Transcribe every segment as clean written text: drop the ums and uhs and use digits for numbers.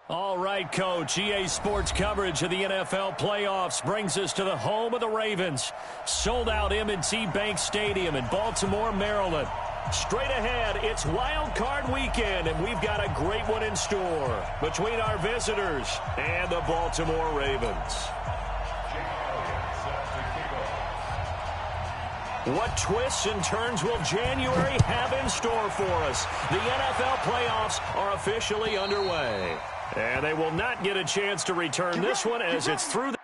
All right, Coach. EA Sports coverage of the NFL playoffs brings us to the home of the Ravens. Sold-out M&T Bank Stadium in Baltimore, Maryland. Straight ahead, it's Wild Card Weekend, and we've got a great one in store between our visitors and the Baltimore Ravens. What twists and turns will January have in store for us? The NFL playoffs are officially underway. And they will not get a chance to return this one as it's through the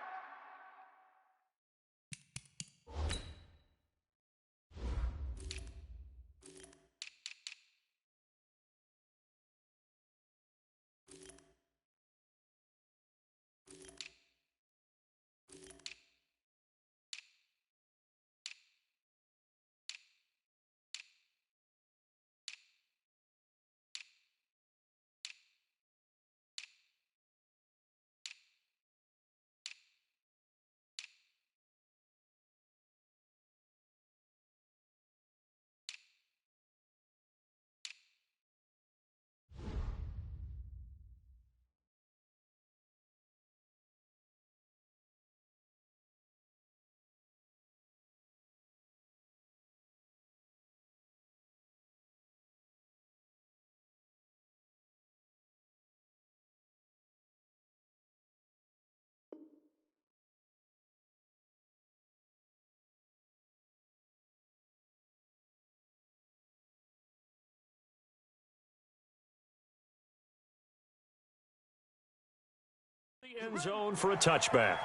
end zone for a touchback.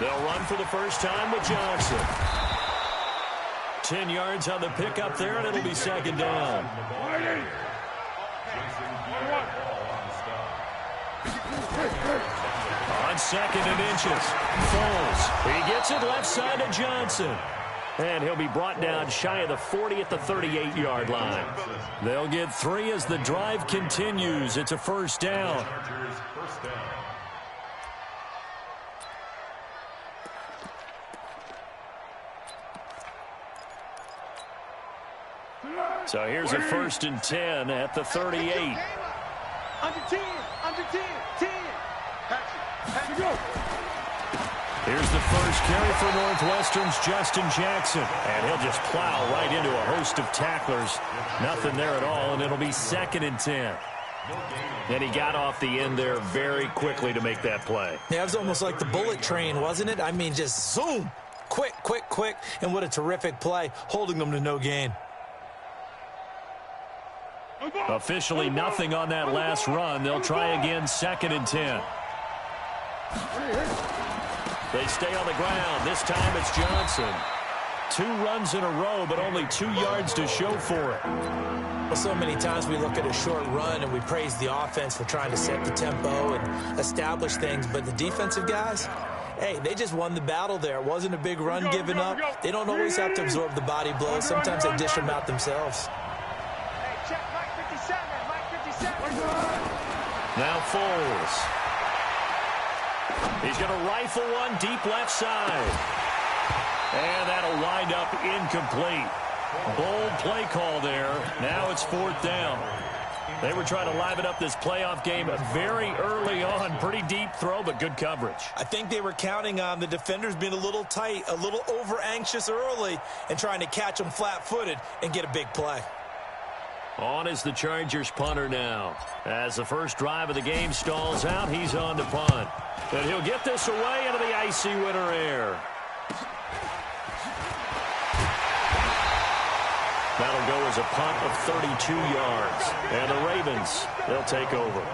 They'll run for the first time with Johnson. 10 yards on the pickup there, and it'll be second down. On second and inches, Foles. He gets it left side to Johnson. And he'll be brought down shy of the 40 at the 38-yard line. They'll get 3 as the drive continues. It's a first down. So here's a 1st and 10 at the 38. Under 10, 10. Here's the first carry for Northwestern's Justin Jackson. And he'll just plow right into a host of tacklers. Nothing there at all, and it'll be 2nd and 10. And he got off the end there very quickly to make that play. Yeah, it was almost like the bullet train, wasn't it? I mean, just zoom. Quick. And what a terrific play, holding them to no gain. Officially nothing on that last run. They'll try again, 2nd and 10. They stay on the ground. This time it's Johnson. 2 runs in a row, but only 2 yards to show for it. Well, so many times we look at a short run and we praise the offense for trying to set the tempo and establish things, but the defensive guys, hey, they just won the battle there. It wasn't a big run given up. They don't always have to absorb the body blows. Sometimes they dish them out themselves. Now Foles. He's going to rifle one deep left side. And that'll wind up incomplete. Bold play call there. Now it's 4th down. They were trying to liven up this playoff game very early on. Pretty deep throw, but good coverage. I think they were counting on the defenders being a little tight, a little over-anxious early, and trying to catch them flat-footed and get a big play. On is the Chargers punter now. As the first drive of the game stalls out, he's on to punt. And he'll get this away into the icy winter air. That'll go as a punt of 32 yards. And the Ravens, they'll take over.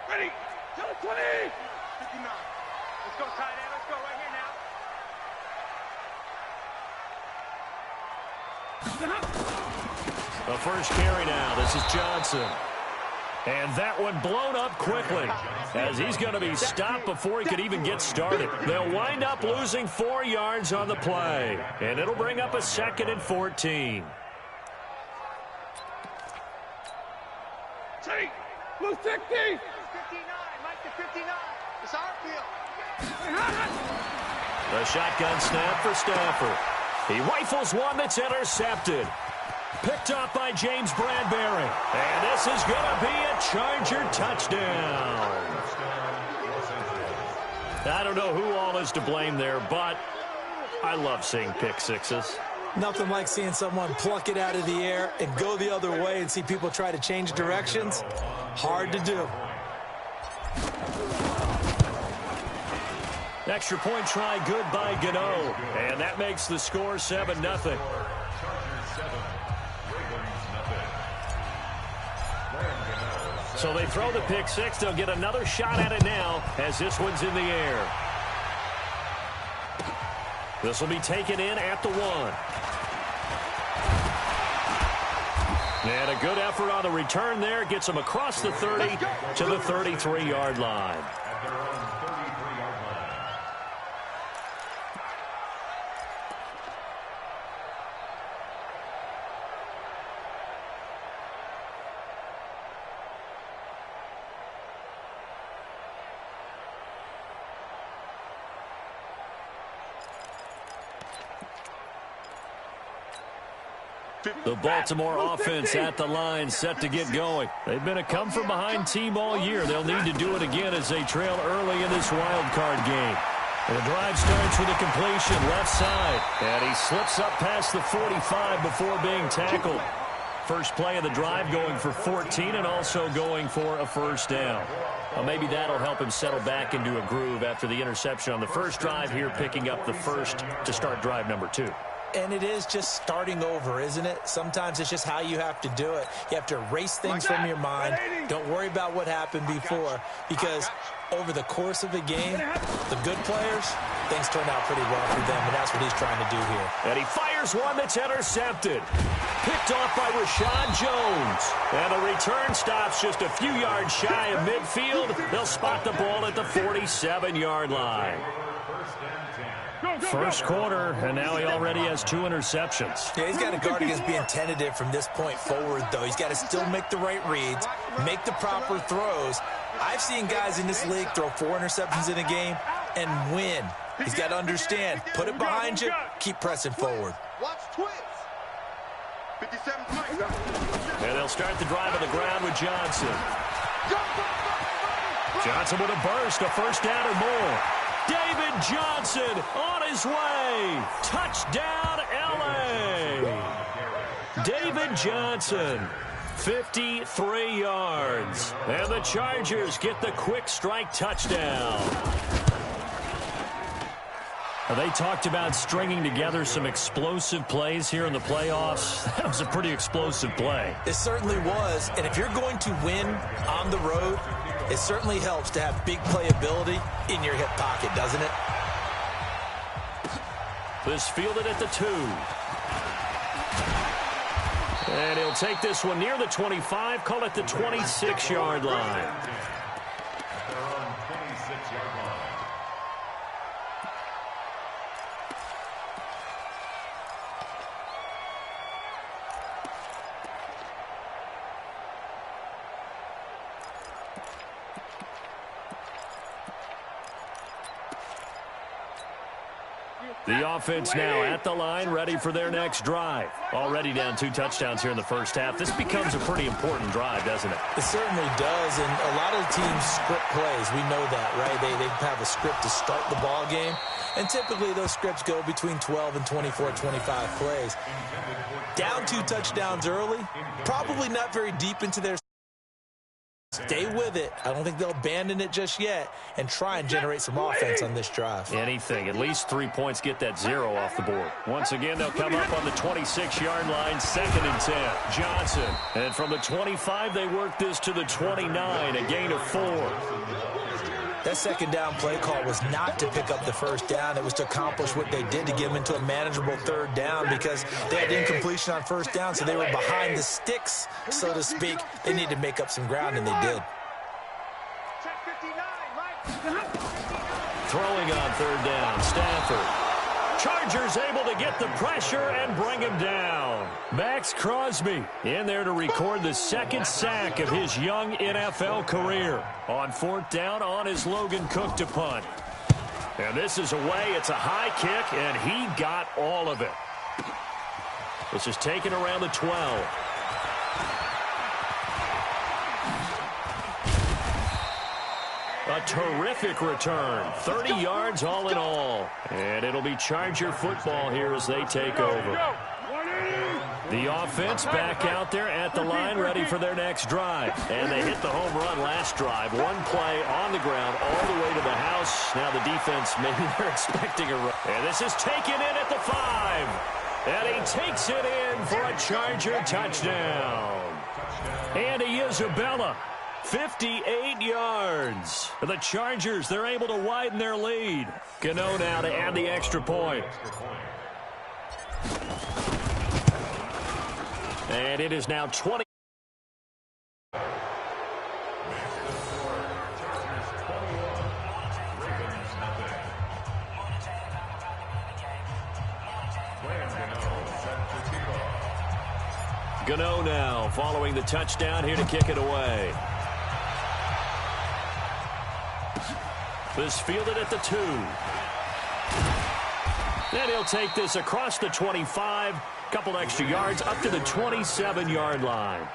Ready. Tell it 20. 59. Let's go, tight end. Let's go right here now. The first carry now. This is Johnson. And that one blown up quickly as he's going to be stopped before he could even get started. They'll wind up losing 4 yards on the play, and it'll bring up a 2nd and 14. Take. Blue 60. 59. Mike to 59. It's our field. The shotgun snap for Stafford. He rifles one that's intercepted. Picked off by James Bradbury. And this is going to be a Charger touchdown. I don't know who all is to blame there, but I love seeing pick sixes. Nothing like seeing someone pluck it out of the air and go the other way and see people try to change directions. Hard to do. Extra point try good by Gano. And that makes the score 7-0. So they throw the pick six. They'll get another shot at it now as this one's in the air. This will be taken in at the 1. And a good effort on the return there. Gets him across the 30 to the 33-yard line. The Baltimore offense at the line, set to get going. They've been a come-from-behind team all year. They'll need to do it again as they trail early in this wild card game. And the drive starts with a completion left side. And he slips up past the 45 before being tackled. First play of the drive going for 14 and also going for a first down. Well, maybe that'll help him settle back into a groove after the interception on the first drive here, picking up the first to start drive number 2. And it is just starting over, isn't it? Sometimes it's just how you have to do it. You have to erase things from your mind. Don't worry about what happened before, because over the course of the game, the good players, things turn out pretty well for them, and that's what he's trying to do here. And he fires one that's intercepted. Picked off by Rashad Jones. And the return stops just a few yards shy of midfield. They'll spot the ball at the 47-yard line. First quarter, and now he already has 2 interceptions. Yeah, he's got to guard against being tentative from this point forward, though. He's got to still make the right reads, make the proper throws. I've seen guys in this league throw 4 interceptions in a game and win. He's got to understand, put it behind you, keep pressing forward. Watch twins. 57 points. And they'll start the drive on the ground with Johnson. Johnson with a burst, a first down or more. David Johnson on his way. Touchdown, L.A. David Johnson, 53 yards. And the Chargers get the quick strike touchdown. They talked about stringing together some explosive plays here in the playoffs. That was a pretty explosive play. It certainly was. And if you're going to win on the road, it certainly helps to have big playability in your hip pocket, doesn't it? This fielded at the 2. And he'll take this one near the 25, call it the 26-yard line. The offense now at the line, ready for their next drive. Already down 2 touchdowns here in the first half. This becomes a pretty important drive, doesn't it? It certainly does, and a lot of the teams script plays. We know that, right? They have a script to start the ball game, and typically those scripts go between 12 and 24, 25 plays. Down 2 touchdowns early, probably not very deep into their Stay with it. I don't think they'll abandon it just yet and try and generate some offense on this drive. Anything. At least 3 points, get that 0 off the board. Once again, they'll come up on the 26-yard line, 2nd and 10. Johnson. And from the 25, they work this to the 29, a gain of 4. That 2nd down play call was not to pick up the 1st down. It was to accomplish what they did to get them into a manageable 3rd down because they had incompletion on 1st down, so they were behind the sticks, so to speak. They needed to make up some ground, and they did. Throwing on 3rd down, Stafford. Chargers able to get the pressure and bring him down. Max Crosby in there to record the 2nd sack of his young NFL career. On 4th down, on his Logan Cook to punt. And this is away. It's a high kick, and he got all of it. This is taken around the 12. A terrific return. 30 yards all in all. And it'll be Charger football here as they take over. The offense back out there at the line, ready for their next drive. And they hit the home run last drive. One play on the ground all the way to the house. Now the defense, maybe they're expecting a run. And this is taken in at the 5. And he takes it in for a Charger touchdown. Andy Isabella. 58 yards. The Chargers, they're able to widen their lead. Gano now to add the extra point. And it is now 20. Gano now following the touchdown here to kick it away. This fielded at the 2. And he'll take this across the 25. Couple extra yards up to the 27-yard line.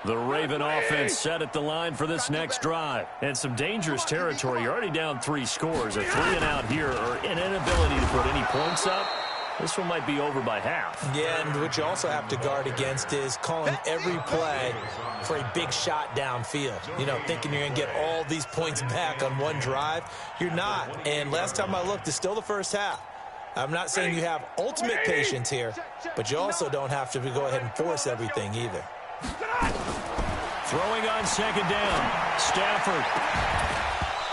The Raven offense set at the line for this next drive. And some dangerous territory. You're already down 3 scores. A 3-and-out here or an inability to put any points up. This one might be over by half. Yeah, and what you also have to guard against is calling every play for a big shot downfield. You know, thinking you're going to get all these points back on one drive. You're not. And last time I looked, it's still the first half. I'm not saying you have ultimate patience here, but you also don't have to go ahead and force everything either. Throwing on 2nd down. Stafford.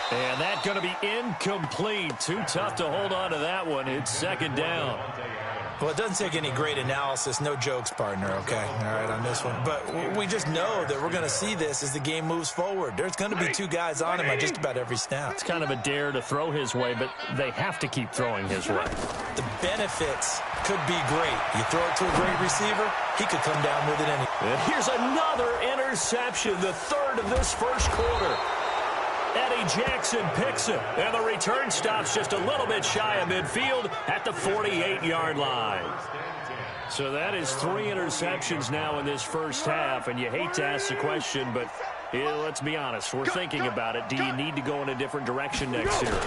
And that's going to be incomplete. Too tough to hold on to that one. It's 2nd down. Well, it doesn't take any great analysis. No jokes, partner, okay? All right, on this one. But we just know that we're going to see this as the game moves forward. There's going to be 2 guys on him on just about every snap. It's kind of a dare to throw his way, but they have to keep throwing his way. The benefits could be great. You throw it to a great receiver, he could come down with it anyway. And here's another interception, the 3rd of this first quarter. Eddie Jackson picks it, and the return stops just a little bit shy of midfield at the 48-yard line. So that is 3 interceptions now in this first half, and you hate to ask the question, but let's be honest, we're thinking about it. Do you need to go in a different direction next series?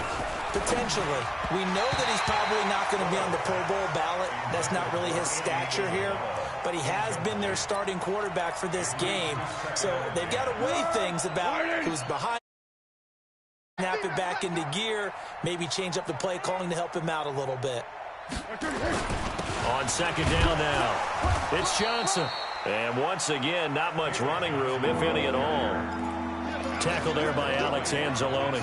Potentially. We know that he's probably not going to be on the Pro Bowl ballot. That's not really his stature here, but he has been their starting quarterback for this game. So they've got to weigh things about who's behind. Snap it back into gear, maybe change up the play calling to help him out a little bit. On 2nd down now, it's Johnson. And once again, not much running room, if any at all. Tackled there by Alex Anzalone.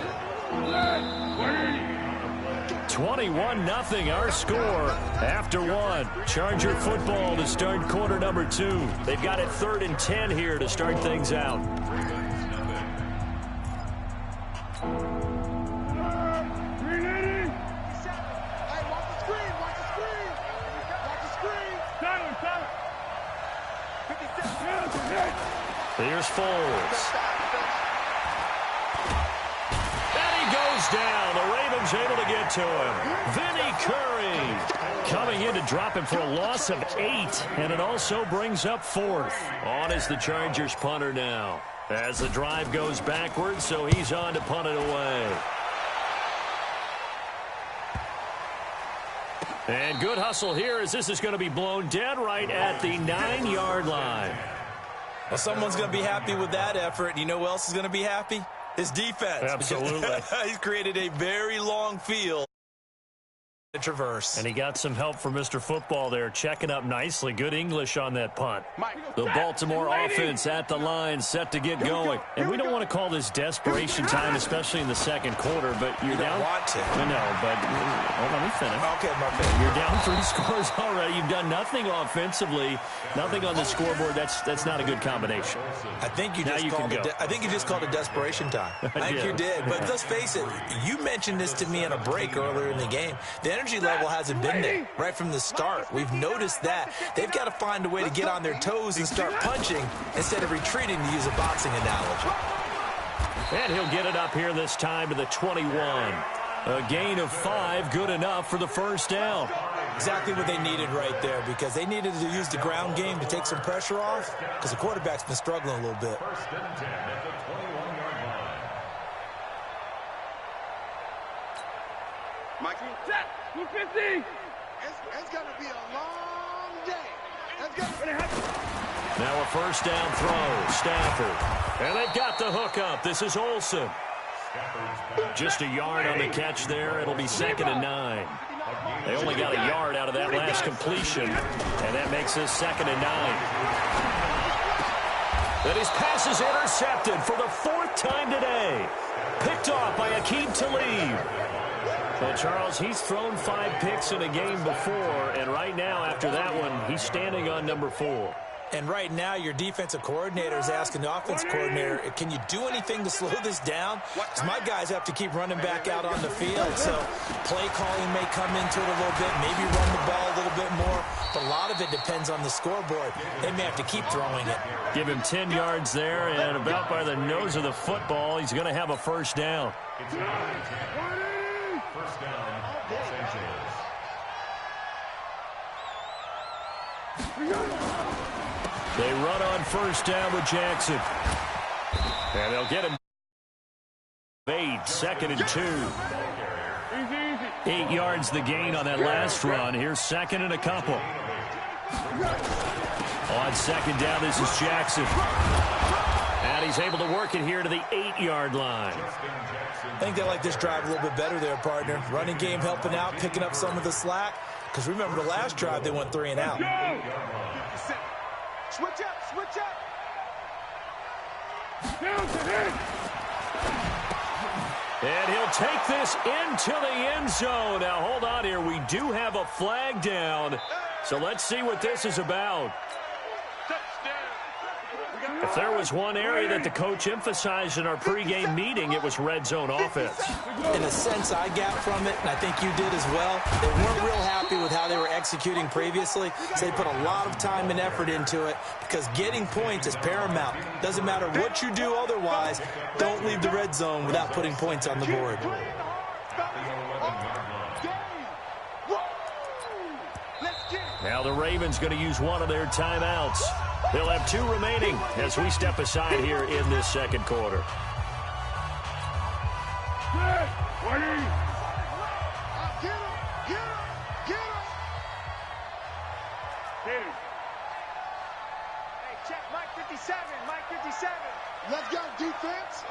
21-0 our score after 1. Charger football to start quarter number 2. They've got it 3rd and 10 here to start things out. Here's Foles. And he goes down. The Ravens able to get to him. Vinny Curry coming in to drop him for a loss of 8. And it also brings up 4th. On is the Chargers punter now. As the drive goes backwards, so he's on to punt it away. And good hustle here as this is going to be blown dead right at the 9-yard line. Well, someone's going to be happy with that effort. You know who else is going to be happy? His defense. Absolutely. He's created a very long field to traverse. And he got some help from Mr. Football there, checking up nicely. Good English on that punt. The Baltimore offense at the line, set to get going. And we don't want to call this desperation time, especially in the second quarter, but you're down. You don't want to. No, but let me finish. Okay, my bad. You're down 3 scores already. You've done nothing offensively, nothing on the scoreboard. That's not a good combination. I think you just called it desperation time. I think you did. But let's face it, you mentioned this to me in a break earlier in the game. The energy level hasn't been there right from the start. We've noticed that. They've got to find a way to get on their toes and start punching instead of retreating, to use a boxing analogy. And he'll get it up here this time to the 21. A gain of 5, good enough for the first down. Exactly what they needed right there, because they needed to use the ground game to take some pressure off, because the quarterback's been struggling a little bit. Mikey, set, 250. It's going to be a long day. Now a first down throw, Stafford. And they've got the hook up. This is Olsen. Just a yard on the catch there. It'll be 2nd and 9. They only got a yard out of that last completion, and that makes this 2nd and 9. Then his pass is intercepted for the 4th time today. Picked off by Aqib Talib. Well, Charles, he's thrown 5 picks in a game before, and right now, after that one, he's standing on number 4. And right now, your defensive coordinator is asking the offensive coordinator, can you do anything to slow this down? Because my guys have to keep running back out on the field. So play calling may come into it a little bit, maybe run the ball a little bit more. But a lot of it depends on the scoreboard. They may have to keep throwing it. Give him 10 yards there, and about by the nose of the football, he's going to have a first down. First down, Los Angeles. They run on first down with Jackson. And they'll get him 8, 2nd and 2. 8 yards the gain on that last run. Here's 2nd and a couple. On 2nd down, this is Jackson. And he's able to work it here to the 8-yard line. I think they like this drive a little bit better there, partner. Running game helping out, picking up some of the slack. Because remember the last drive, they went 3 and out. Switch up, switch up. And he'll take this into the end zone. Now, hold on here. We do have a flag down. So let's see what this is about. If there was one area that the coach emphasized in our pregame meeting, it was red zone offense. In a sense, I got from it, and I think you did as well. They weren't real happy with how they were executing previously, so they put a lot of time and effort into it because getting points is paramount. Doesn't matter what you do otherwise, don't leave the red zone without putting points on the board. Now the Ravens going to use one of their timeouts. They'll have 2 remaining as we step aside here in this second quarter. Hey, check Mike 57, Mike 57. Let's go, defense.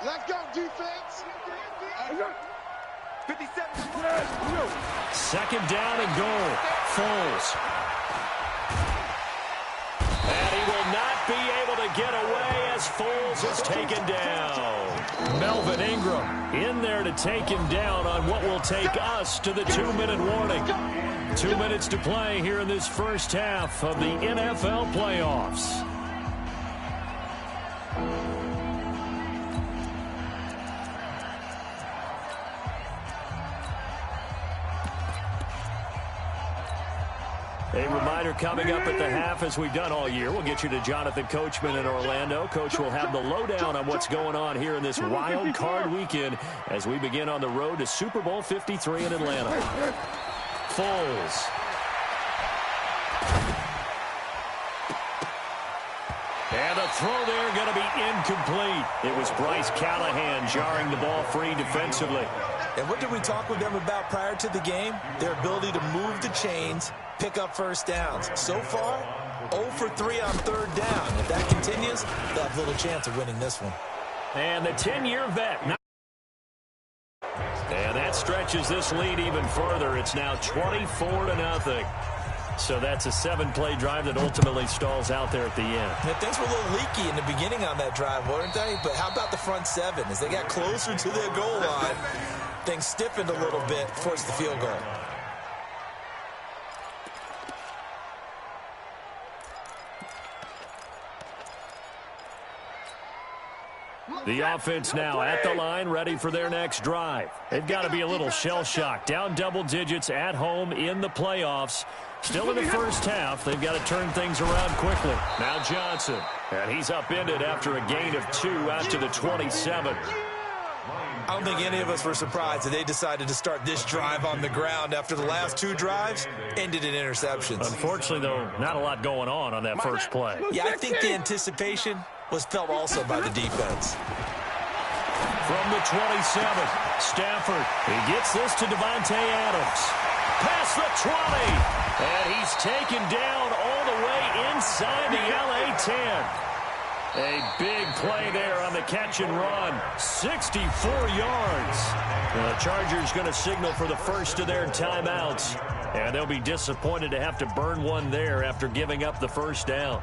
Let's go, defense. 57. 2nd down and goal. Foles. And he will not be able to get away as Foles is taken down. Melvin Ingram in there to take him down on what will take us to the 2-minute warning. 2 minutes to play here in this first half of the NFL playoffs. A reminder coming up at the half, as we've done all year. We'll get you to Jonathan Coachman in Orlando. Coach will have the lowdown on what's going on here in this wild card weekend as we begin on the road to Super Bowl 53 in Atlanta. Foles. And a throw there going to be incomplete. It was Bryce Callahan jarring the ball free defensively. And what did we talk with them about prior to the game? Their ability to move the chains, pick up first downs. So far, 0 for 3 on third down. If that continues, they'll have little chance of winning this one. And the 10-year vet. And that stretches this lead even further. It's now 24-0. So that's a 7-play drive that ultimately stalls out there at the end. And things were a little leaky in the beginning on that drive, weren't they? But how about the front 7? As they got closer to their goal line, things stiffened a little bit, forced the field goal. The offense now at the line, ready for their next drive. They've got to be a little shell-shocked. Down double digits at home in the playoffs. Still in the first half. They've got to turn things around quickly. Now Johnson. And he's upended after a gain of 2 out to the 27. I don't think any of us were surprised that they decided to start this drive on the ground after the last 2 drives ended in interceptions. Unfortunately, though, not a lot going on that first play. Yeah, I think the anticipation was felt also by the defense. From the 27, Stafford. He gets this to Devontae Adams. Past the 20. And he's taken down all the way inside the LA 10. A big play there on the catch and run. 64 yards. The Chargers going to signal for the first of their timeouts. And they'll be disappointed to have to burn one there after giving up the first down.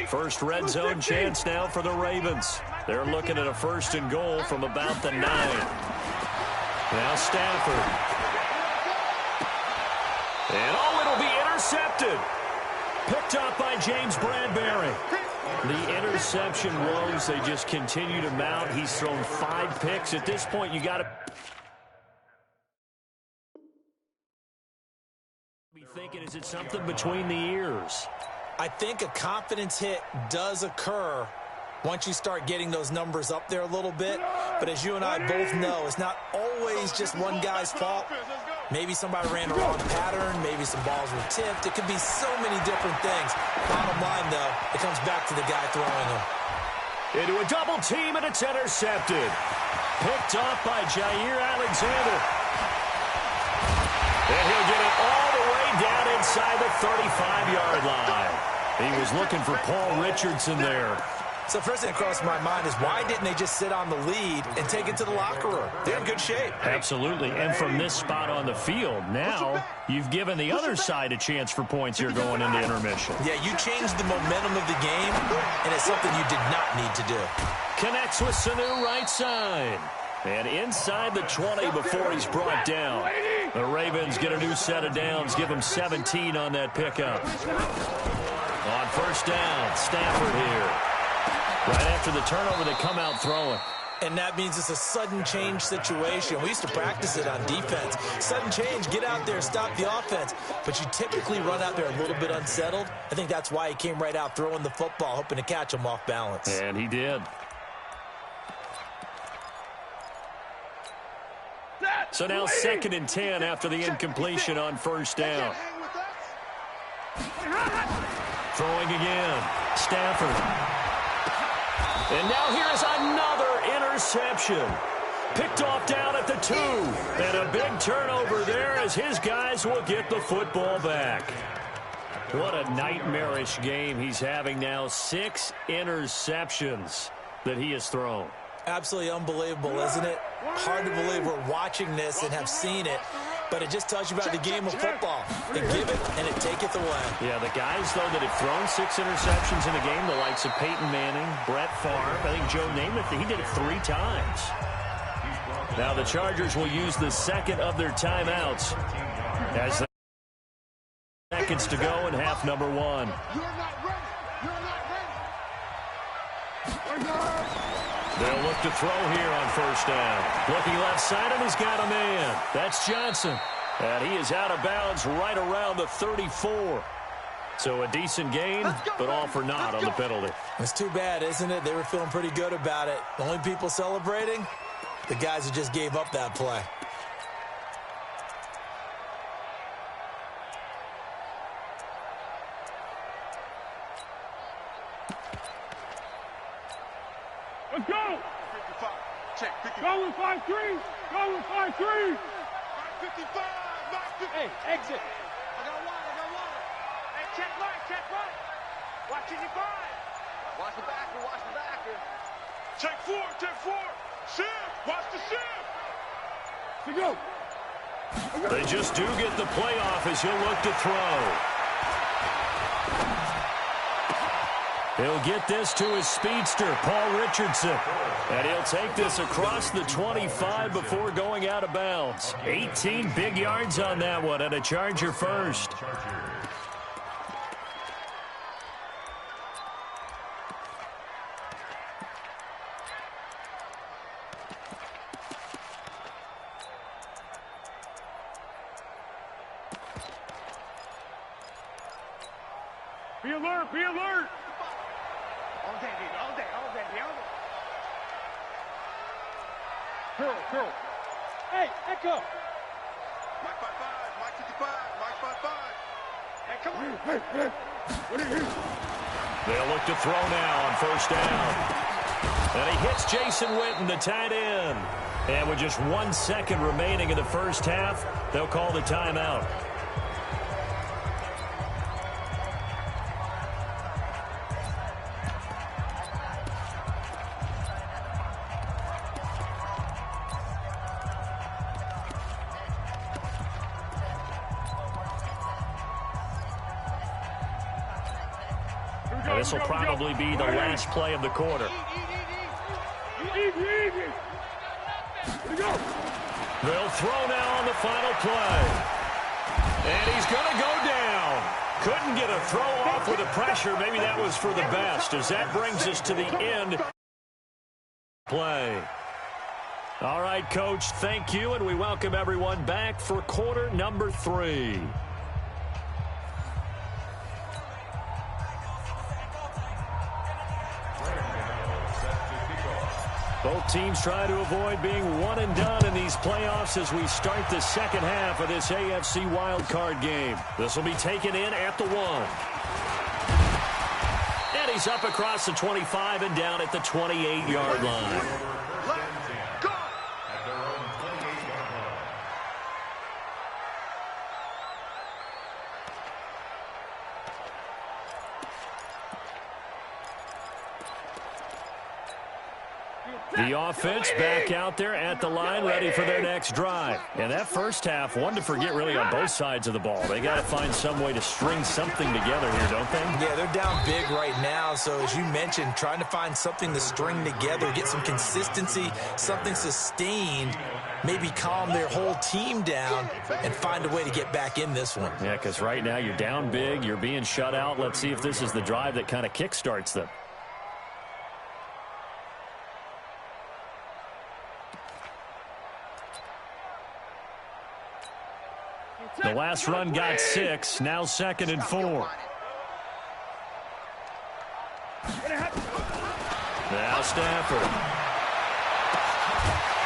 First red zone chance now for the Ravens. They're looking at a 1st and goal from about the 9. Now Stafford. And it'll be intercepted. Picked up by James Bradbury. The interception woes, they just continue to mount. He's thrown 5 picks. At this point, you got to be thinking, is it something between the ears? I think a confidence hit does occur once you start getting those numbers up there a little bit. But as you and I both know, it's not always just one guy's fault. Maybe somebody ran a wrong pattern. Maybe some balls were tipped. It could be so many different things. Bottom line, though, it comes back to the guy throwing them. Into a double team, and it's intercepted. Picked off by Jair Alexander. And he'll get it all the way down inside the 35-yard line. He was looking for Paul Richardson there. So first thing that crossed my mind is why didn't they just sit on the lead and take it to the locker room? They're in good shape. Absolutely. And from this spot on the field, now you've given the other side a chance for points here going into intermission. Yeah, you changed the momentum of the game, and it's something you did not need to do. Connects with Sanu right side. And inside the 20 before he's brought down. The Ravens get a new set of downs. Give them 17 on that pickup. On first down, Stafford here. Right after the turnover, they come out throwing. And that means it's a sudden change situation. We used to practice it on defense. Sudden change, get out there, stop the offense. But you typically run out there a little bit unsettled. I think that's why he came right out throwing the football, hoping to catch him off balance. And he did. So now 2nd and 10 after the incompletion on first down. Throwing again. Stafford. And now here's another interception. Picked off down at the 2. And a big turnover there as his guys will get the football back. What a nightmarish game he's having now. 6 interceptions that he has thrown. Absolutely unbelievable, isn't it? Hard to believe we're watching this and have seen it, but it just tells you about the game of football. They give it and it taketh away. Yeah, the guys, though, that have thrown 6 interceptions in a game, the likes of Peyton Manning, Brett Favre, I think Joe Namath, he did it 3 times. Now the Chargers will use the second of their timeouts as the seconds to go in half number 1. You're not ready. You're not ready. They'll look to throw here on first down. Looking left side, and he's got a man. That's Johnson. And he is out of bounds right around the 34. So a decent gain, but all for naught on the penalty. It's too bad, isn't it? They were feeling pretty good about it. The only people celebrating, the guys who just gave up that play. Go with 5-3. Go with 5-3. 55. Hey, exit. I got water. Hey, check right. Watching your five. Watch the backer. Check four. Shim. Watch the shim. To go. They just do get the playoff as he'll look to throw. He'll get this to his speedster, Paul Richardson. And he'll take this across the 25 before going out of bounds. 18 big yards on that one, and a Charger first. Be alert. All day. Curl. Hey, Echo. Mike 55, Mike 55, Mike 55. Hey, come on. Hey. What are you? They'll look to throw now on first down. And he hits Jason Witten, the tight end. And with just 1 second remaining in the first half, they'll call the timeout. This will probably be the last play of the quarter. They'll throw now on the final play. And he's going to go down. Couldn't get a throw off with the pressure. Maybe that was for the best, as that brings us to the end play. All right, Coach, thank you, and we welcome everyone back for quarter number 3. Both teams try to avoid being one and done in these playoffs as we start the second half of this AFC wildcard game. This will be taken in at the 1. And he's up across the 25 and down at the 28-yard line. The offense back out there at the line, ready for their next drive. And that first half, one to forget really on both sides of the ball. They got to find some way to string something together here, don't they? Yeah, they're down big right now. So as you mentioned, trying to find something to string together, get some consistency, something sustained, maybe calm their whole team down and find a way to get back in this one. Yeah, because right now you're down big, you're being shut out. Let's see if this is the drive that kind of kickstarts them. The last run got 6, now 2nd and 4. Now Stafford.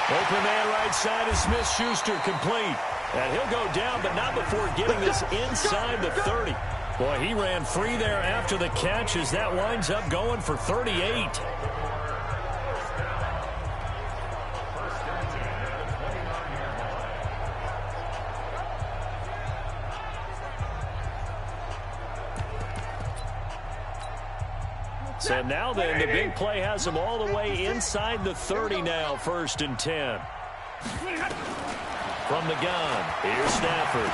Open man right side is Smith-Schuster, complete. And he'll go down, but not before getting this inside the 30. Boy, he ran free there after the catch as that winds up going for 38. So now then, the big play has them all the way inside the 30 now, 1st and 10. From the gun, here's Stafford.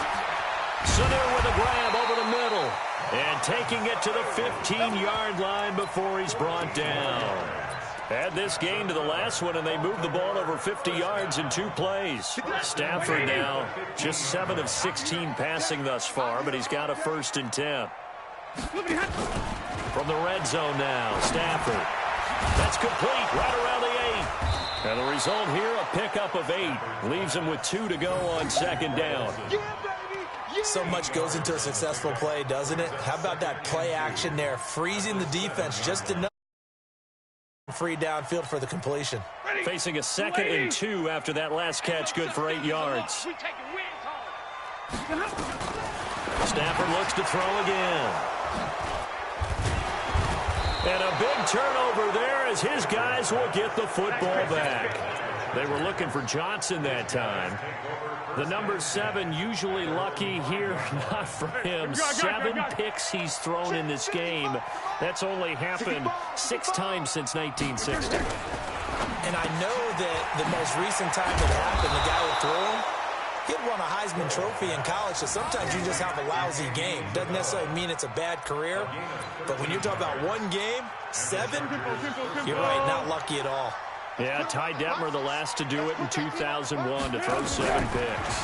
Sutter with a grab over the middle. And taking it to the 15-yard line before he's brought down. Add this game to the last one, and they moved the ball over 50 yards in 2 plays. Stafford now just 7 of 16 passing thus far, but he's got a 1st and 10. From the red zone now, Stafford. That's complete right around the 8. And the result here, a pickup of 8. Leaves him with 2 to go on 2nd down. So much goes into a successful play, doesn't it? How about that play action there, freezing the defense just enough. Free downfield for the completion. Facing a 2nd and 2 after that last catch, good for 8 yards. Stafford looks to throw again. And a big turnover there as his guys will get the football back. They were looking for Johnson that time. The number 7, usually lucky here, not for him. 7 picks he's thrown in this game. That's only happened 6 times since 1960. And I know that the most recent time it happened, the guy who threw him, he had won a Heisman Trophy in college, so sometimes you just have a lousy game. Doesn't necessarily mean it's a bad career, but when you're talking about one game, 7, you're right, not lucky at all. Yeah, Ty Detmer the last to do it in 2001 to throw 7 picks.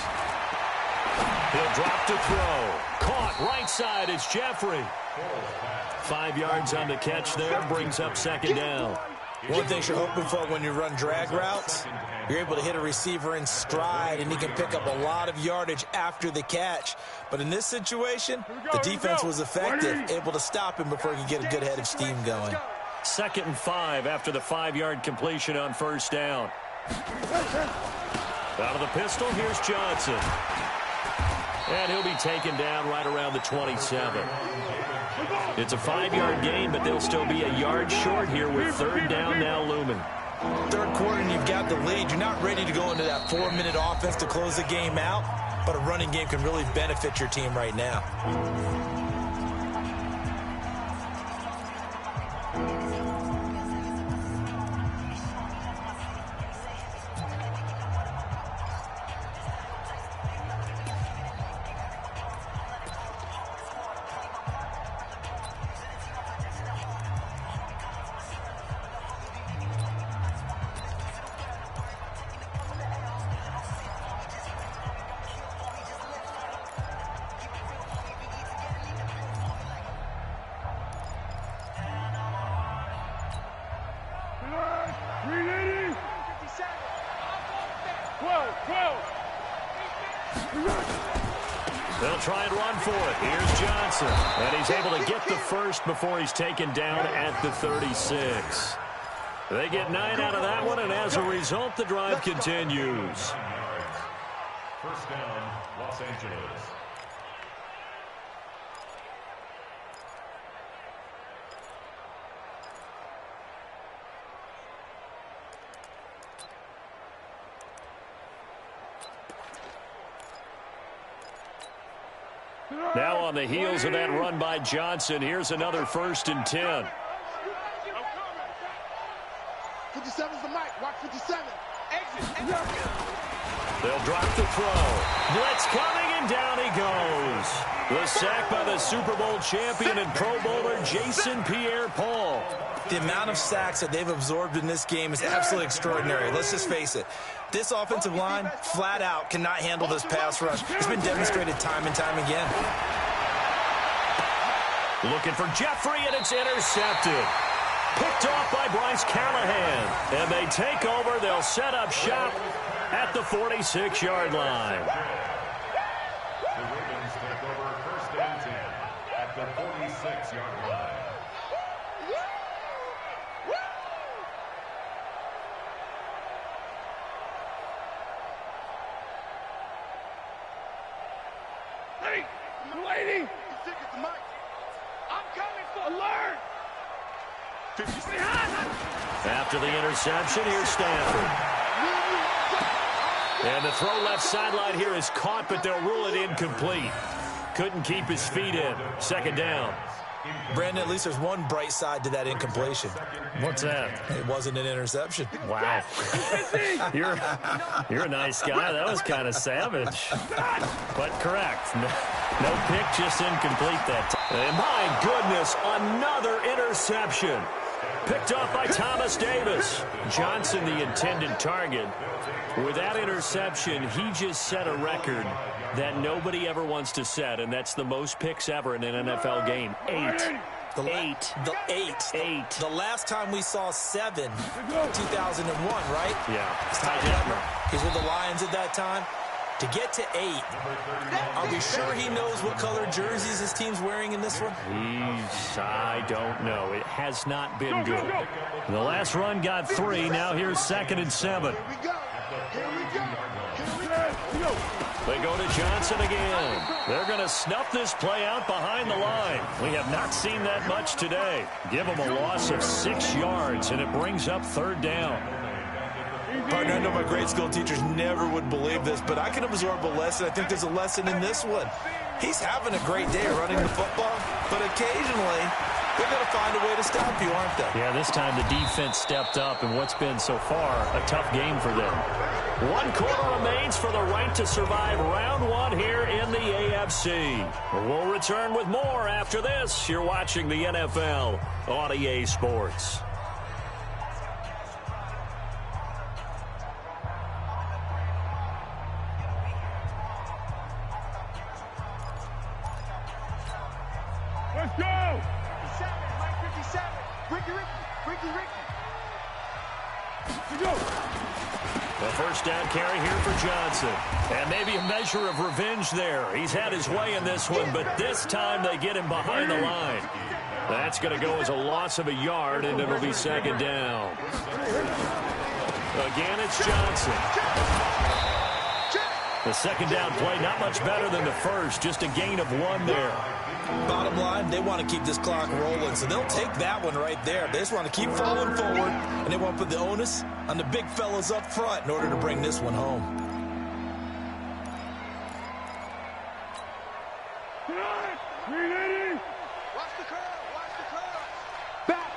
He'll drop to throw. Caught right side, it's Jeffrey. 5 yards on the catch there, brings up second down. One thing you're hoping for when you run drag routes, you're able to hit a receiver in stride, and he can pick up a lot of yardage after the catch. But in this situation, the defense was effective, able to stop him before he could get a good head of steam going. 2nd and 5 after the 5-yard completion on first down. Out of the pistol, here's Johnson. And he'll be taken down right around the 27. It's a 5-yard gain, but they'll still be a yard short here with 3rd down now looming. 3rd quarter and you've got the lead. You're not ready to go into that 4-minute offense to close the game out, but a running game can really benefit your team right now. They'll try and run for it. Here's Johnson. And he's able to get the first before he's taken down at the 36. They get 9 out of that one, and as a result, the drive continues. 1st down, Los Angeles. Now on the heels of that run by Johnson, here's another 1st and 10. 57's the mic. Watch 57. Exit. They'll drop the throw. Blitz coming, and down he goes. The sack by the Super Bowl champion and Pro Bowler Jason Pierre-Paul. The amount of sacks that they've absorbed in this game is absolutely extraordinary. Let's just face it. This offensive line, flat out, cannot handle this pass rush. It's been demonstrated time and time again. Looking for Jeffrey, and it's intercepted. Picked off by Bryce Callahan. And they take over. They'll set up shop at the 46-yard line. The Ravens take over 1st and 10 at the 46-yard line. Hey, lady. I'm coming for alert. After the interception, here's Stanford. And the throw left sideline here is caught, but they'll rule it incomplete. Couldn't keep his feet in. 2nd down. Brandon, at least there's one bright side to that incompletion. What's that? It wasn't an interception. Wow. You're a nice guy. That was kind of savage. But correct. No pick, just incomplete that time. And my goodness, another interception. Picked off by Thomas Davis. Johnson, the intended target. With that interception, he just set a record that nobody ever wants to set, and that's the most picks ever in an NFL game. 8. Eight. The last time we saw 7, 2001, right? Yeah. Ty Detmer. He's with the Lions at that time. To get to 8, are we sure he knows what color jerseys his team's wearing in this one? I don't know. It has not been good. The last run got 3. Now here's 2nd and 7. They go to Johnson again. They're going to snuff this play out behind the line. We have not seen that much today. Give them a loss of 6 yards, and it brings up 3rd down. Partner, I know my grade school teachers never would believe this, but I can absorb a lesson. I think there's a lesson in this one. He's having a great day running the football, but occasionally they're going to find a way to stop you, aren't they? Yeah, this time the defense stepped up in what's been so far a tough game for them. 1 quarter remains for the right to survive round 1 here in the AFC. We'll return with more after this. You're watching the NFL on EA Sports. Let's go! 57, Mike 57. Ricky. Let's go! The first down carry here for Johnson. And maybe a measure of revenge there. He's had his way in this one, but this time they get him behind the line. That's going to go as a loss of a yard, and it'll be second down. Again, it's Johnson. The second down play, not much better than the first, just a gain of 1 there. Bottom line, they want to keep this clock rolling, so they'll take that one right there. They just want to keep falling forward, and they want to put the onus on the big fellas up front in order to bring this one home. Watch the curve. Back.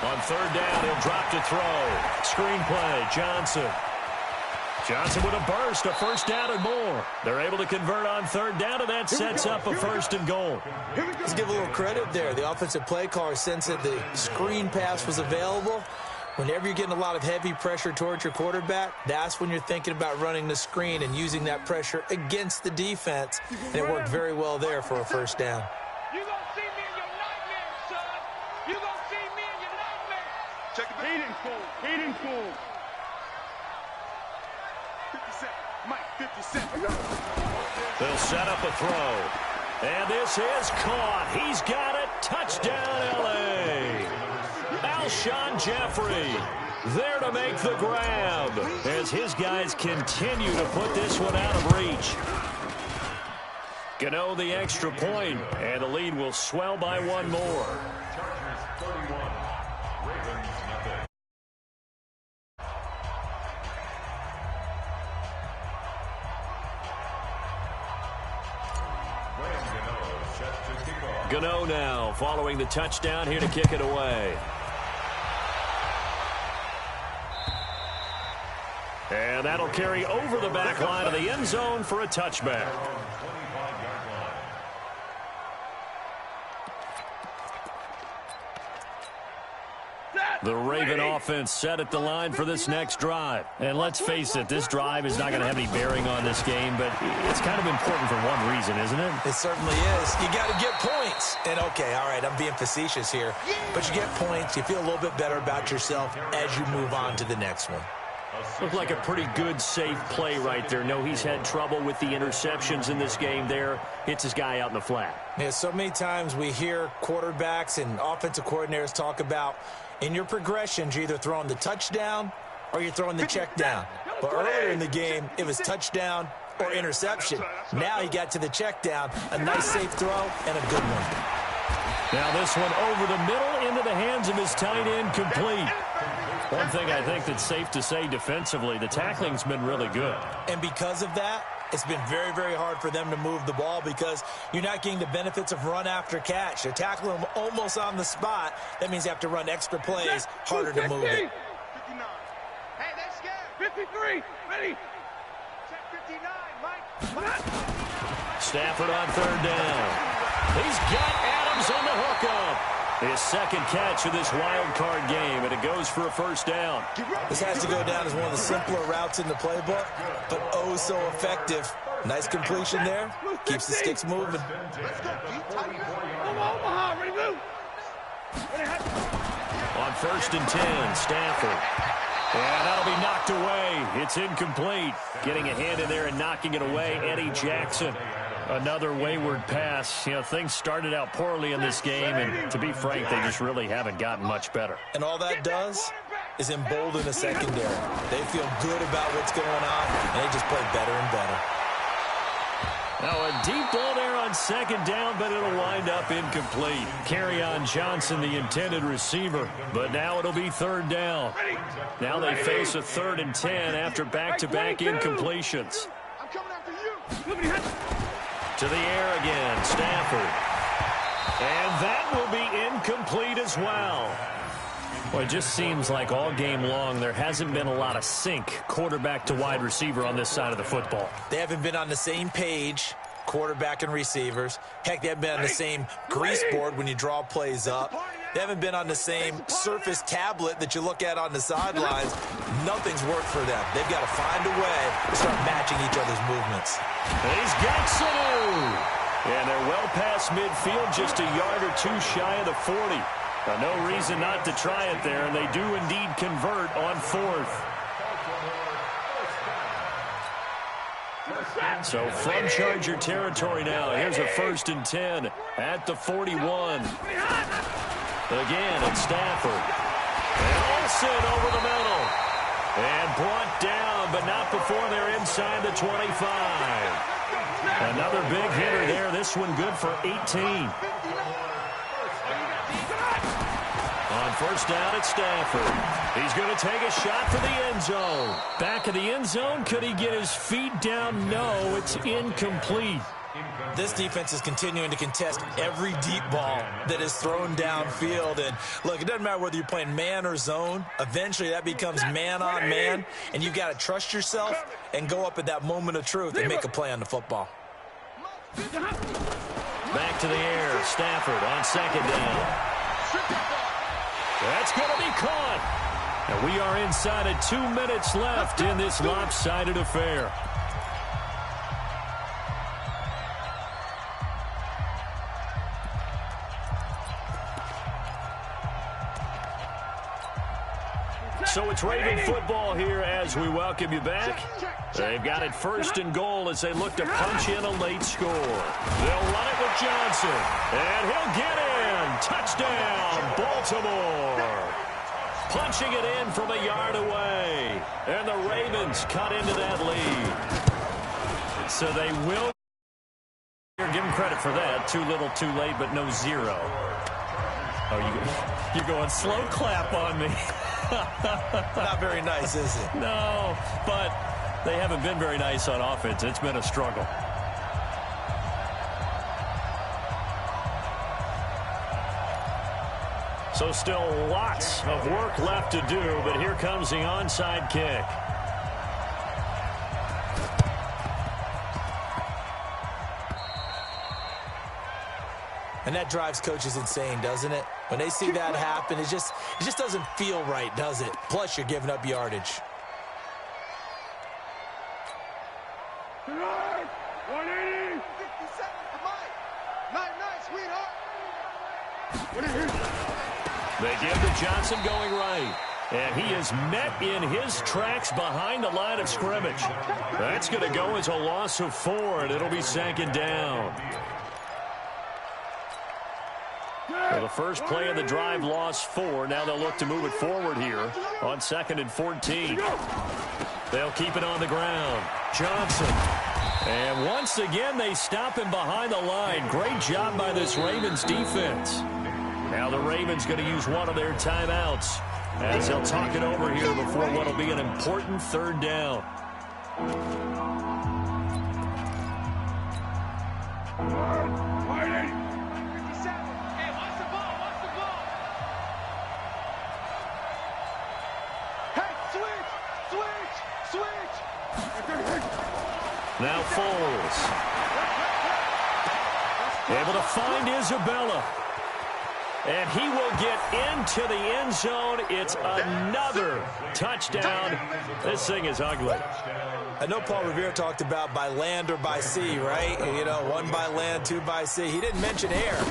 On third down, he'll drop to throw. Screen play, Johnson. Johnson with a burst, a first down and more. They're able to convert on third down, and that sets up a first and goal. Let's give a little credit there. The offensive play caller sensed that the screen pass was available. Whenever you're getting a lot of heavy pressure towards your quarterback, that's when you're thinking about running the screen and using that pressure against the defense. And it worked very well there for a first down. You gonna see me in your nightmares, son. You gonna see me in your nightmares. Check it out. Hayden Cole. 57, Mike 57. They'll set up a throw. And this is caught. He's got it. Touchdown, L.A. Alshon Jeffrey there to make the grab as his guys continue to put this one out of reach. Gano the extra point, and the lead will swell by 1 more. Chargers 31, Ravens nothing. Gano now following the touchdown here to kick it away. And that'll carry over the back line of the end zone for a touchback. The Raven offense set at the line for this next drive. And let's face it, this drive is not going to have any bearing on this game, but it's kind of important for one reason, isn't it? It certainly is. You got to get points. And, okay, all right, I'm being facetious here. But you get points. You feel a little bit better about yourself as you move on to the next one. Looked like a pretty good, safe play right there. No, he's had trouble with the interceptions in this game there. Hits his guy out in the flat. Yeah, so many times we hear quarterbacks and offensive coordinators talk about in your progressions, you're either throwing the touchdown or you're throwing the check down. But earlier in the game, it was touchdown or interception. Now he got to the check down, a nice safe throw, and a good one. Now this one over the middle into the hands of his tight end, complete. One thing I think that's safe to say defensively, the tackling's been really good. And because of that, it's been very, very hard for them to move the ball because you're not getting the benefits of run after catch. They're tackling them almost on the spot. That means you have to run extra plays, harder to move it. 59. Hey, let's go. 53. Ready. Check 59, Mike. Stafford on third down. He's got Adams on the hookup. His second catch of this wild card game, and it goes for a first down. This has to go down as one of the simpler routes in the playbook, but oh so effective. Nice completion there. Keeps the sticks moving. Omaha, ready, move. On 1st and 10, Stafford. And that'll be knocked away. It's incomplete. Getting a hand in there and knocking it away, Eddie Jackson. Another wayward pass. You know, things started out poorly in this game, and to be frank, they just really haven't gotten much better. And all that does is embolden the secondary. They feel good about what's going on, and they just play better and better. Now a deep ball there on second down, but it'll wind up incomplete. Kerryon Johnson, the intended receiver, but now it'll be third down. Now they face a 3rd and 10 after back-to-back incompletions. I'm coming after you. To the air again, Stafford. And that will be incomplete as well. Well, it just seems like all game long there hasn't been a lot of sync quarterback to wide receiver on this side of the football. They haven't been on the same page, quarterback and receivers. Heck, they haven't been on the same grease board when you draw plays up. They haven't been on the same Surface tablet that you look at on the sidelines. Nothing's worked for them. They've got to find a way to start matching each other's movements. He's got Sanu. And they're well past midfield, just a yard or two shy of the 40. No reason not to try it there, and they do indeed convert on 4th. So from Charger territory now, here's a 1st and 10 at the 41. Again, it's Stafford. And Olsen over the middle. And brought down, but not before they're inside the 25. Another big hitter there. This one good for 18. On first down, it's Stafford. He's going to take a shot for the end zone. Back of the end zone. Could he get his feet down? No, it's incomplete. This defense is continuing to contest every deep ball that is thrown downfield. And, look, it doesn't matter whether you're playing man or zone. Eventually, that becomes man-on-man, and you've got to trust yourself and go up at that moment of truth and make a play on the football. Back to the air. Stafford on second down. That's going to be caught. And we are inside of 2 minutes left in this lopsided affair. So it's Raven football here as we welcome you back. They've got it 1st and goal as they look to punch in a late score. They'll run it with Johnson. And he'll get in. Touchdown, Baltimore. Punching it in from a yard away. And the Ravens cut into that lead. So they will give them credit for that. Too little, too late, but no zero. Oh, you're going slow clap on me. Not very nice, is it? No, but they haven't been very nice on offense. It's been a struggle. So still lots of work left to do, but here comes the onside kick. And that drives coaches insane, doesn't it? When they see that happen, it just doesn't feel right, does it? Plus, you're giving up yardage. 180. 57 for Mike. Night, sweetheart. They give to Johnson going right. And he is met in his tracks behind the line of scrimmage. That's going to go as a loss of 4, and it'll be second down. Well, the first play of the drive lost 4. Now they'll look to move it forward here on 2nd and 14. They'll keep it on the ground. Johnson. And once again, they stop him behind the line. Great job by this Ravens defense. Now the Ravens going to use one of their timeouts as they'll talk it over here before what will be an important 3rd down. Now Foles. Able to find Isabella. And he will get into the end zone. It's another touchdown. This thing is ugly. I know Paul Revere talked about by land or by sea, right? You know, 1 by land, 2 by sea. He didn't mention air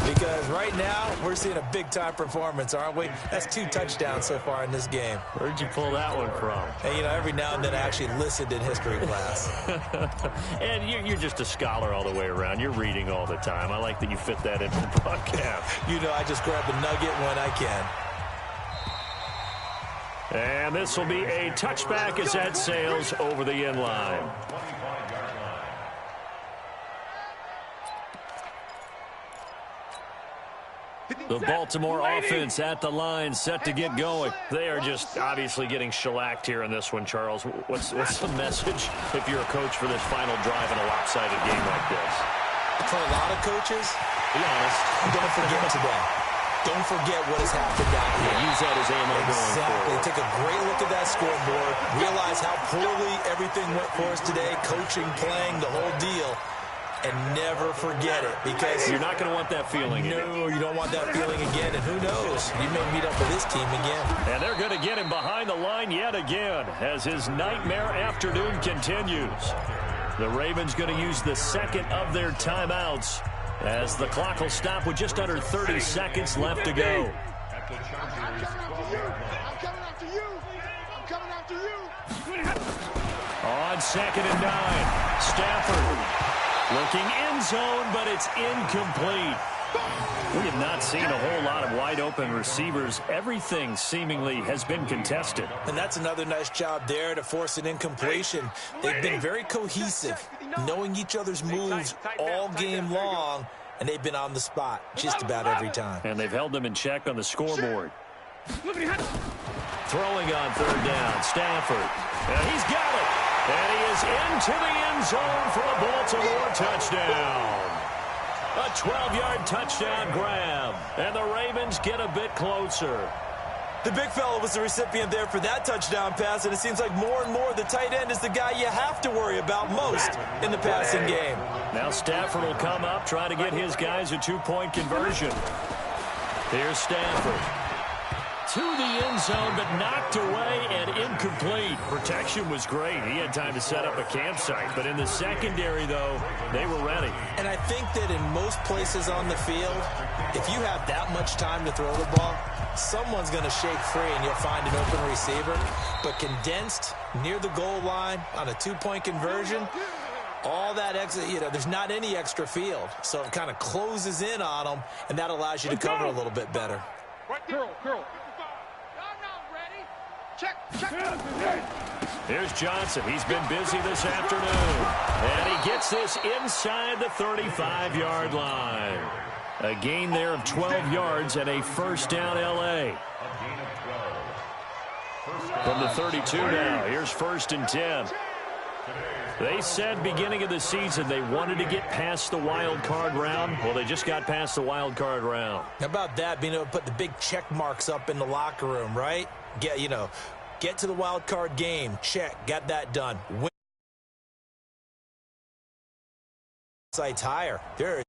because right now we're seeing a big-time performance, aren't we? That's 2 touchdowns so far in this game. Where'd you pull that one from? And, you know, every now and then I actually listened in history class. And you're just a scholar all the way around. You're reading all the time. I like that you fit that into the broadcast. You know, I just grab the nugget when I can. And this will be a touchback as that sails over the end line. The Baltimore offense at the line, set to get going. They are just obviously getting shellacked here in this one, Charles. What's the message if you're a coach for this final drive in a lopsided game like this? For a lot of coaches, be honest, don't forget today. Don't forget what has happened out here. Use that as ammo going forward. Take a great look at that scoreboard. Realize how poorly everything went for us today. Coaching, playing, the whole deal. And never forget it, because you're not going to want that feeling again. No, you don't want that feeling again, and who knows? You may meet up with this team again. And they're going to get him behind the line yet again as his nightmare afternoon continues. The Ravens going to use the second of their timeouts as the clock will stop with just under 30 seconds left to go. I'm coming after you. I'm coming after you. On 2nd and 9, Stafford. Looking end zone, but it's incomplete. We have not seen a whole lot of wide-open receivers. Everything seemingly has been contested. And that's another nice job there to force an incompletion. They've been very cohesive, knowing each other's moves all game long, and they've been on the spot just about every time. And they've held them in check on the scoreboard. Throwing on 3rd down, Stafford. And he's got it. And he is into the end zone for a Baltimore touchdown. A 12-yard touchdown grab. And the Ravens get a bit closer. The big fella was the recipient there for that touchdown pass, and it seems like more and more the tight end is the guy you have to worry about most in the passing game. Now Stafford will come up, try to get his guys a 2-point conversion. Here's Stafford. To the end zone, but knocked away and incomplete. Protection was great. He had time to set up a campsite. But in the secondary, though, they were ready. And I think that in most places on the field, if you have that much time to throw the ball, someone's going to shake free and you'll find an open receiver. But condensed near the goal line on a 2-point conversion, all that extra, there's not any extra field. So it kind of closes in on them, and that allows you to cover a little bit better. Curl. Check. Here's Johnson. He's been busy this afternoon. And he gets this inside the 35-yard line. A gain there of 12 yards and a first down L.A. From the 32 now. Here's 1st and 10. They said beginning of the season they wanted to get past the wild card round. Well, they just got past the wild card round. How about that, being able to put the big check marks up in the locker room, right? Get to the wild card game. Check. Got that done. Win. Sights higher. There